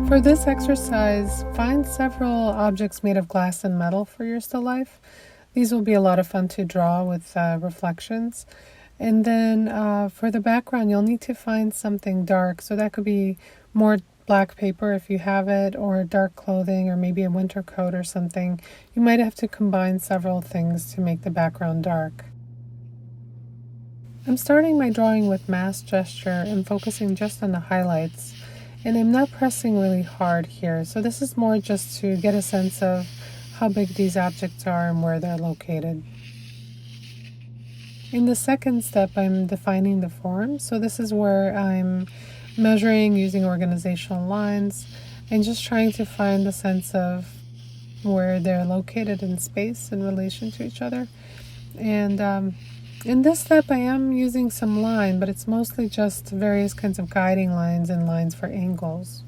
For this exercise, find several objects made of glass and metal for your still life. These will be a lot of fun to draw with reflections. And then for the background, you'll need to find something dark. So that could be more black paper if you have it, or dark clothing, or maybe a winter coat or something. You might have to combine several things to make the background dark. I'm starting my drawing with mass gesture and focusing just on the highlights. And I'm not pressing really hard here, so this is more just to get a sense of how big these objects are and where they're located. In the second step, I'm defining the form, so this is where I'm measuring using organizational lines and just trying to find a sense of where they're located in space in relation to each other. And in this step, I am using some line, but it's mostly just various kinds of guiding lines and lines for angles.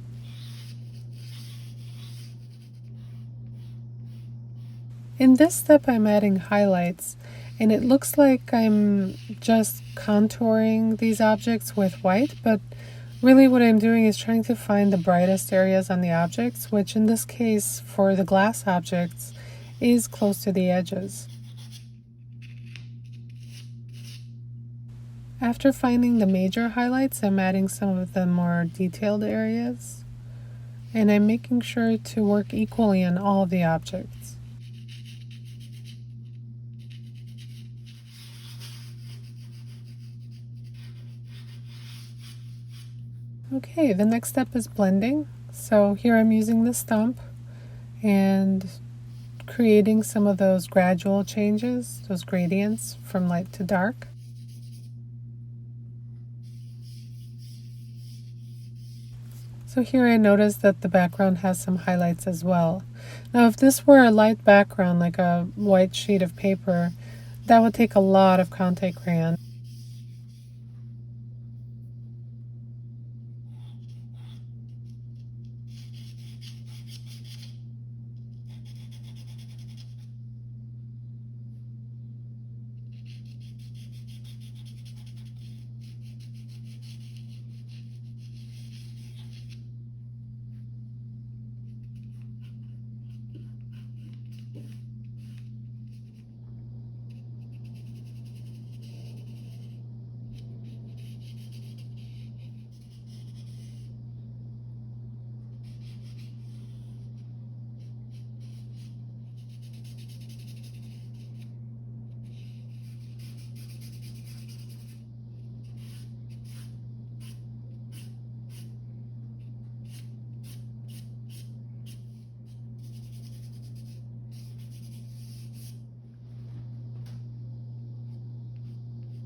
In this step, I'm adding highlights, and it looks like I'm just contouring these objects with white, but really what I'm doing is trying to find the brightest areas on the objects, which in this case, for the glass objects, is close to the edges. After finding the major highlights, I'm adding some of the more detailed areas, and I'm making sure to work equally on all of the objects. Okay, the next step is blending. So here I'm using the stump and creating some of those gradual changes, those gradients from light to dark. So here I notice that the background has some highlights as well. Now if this were a light background, like a white sheet of paper, that would take a lot of Conté crayon.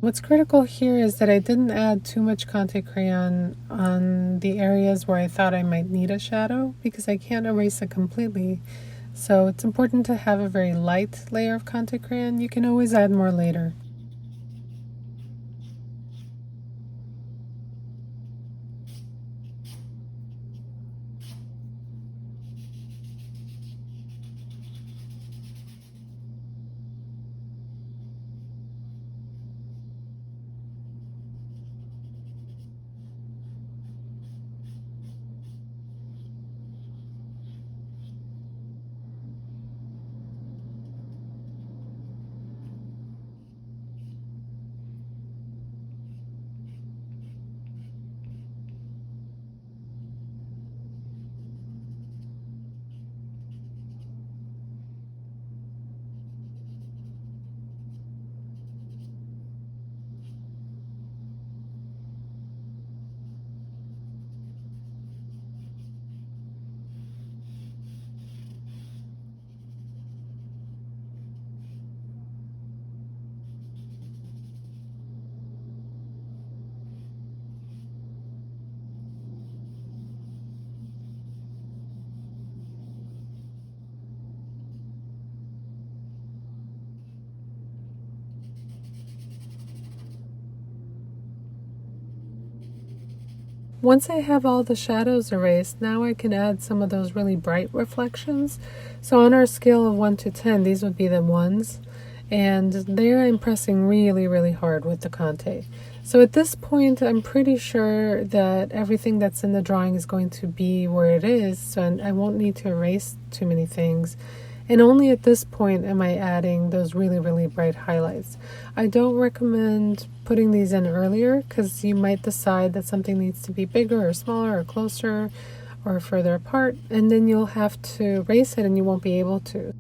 What's critical here is that I didn't add too much Conté crayon on the areas where I thought I might need a shadow, because I can't erase it completely. So it's important to have a very light layer of Conté crayon. You can always add more later. Once I have all the shadows erased, now I can add some of those really bright reflections. So on our scale of 1 to 10, these would be the ones. and they're impressing really, really hard with the Conté. So at this point, I'm pretty sure that everything that's in the drawing is going to be where it is, so I won't need to erase too many things. And only at this point am I adding those really, really bright highlights. I don't recommend putting these in earlier because you might decide that something needs to be bigger or smaller or closer or further apart, and then you'll have to erase it and you won't be able to.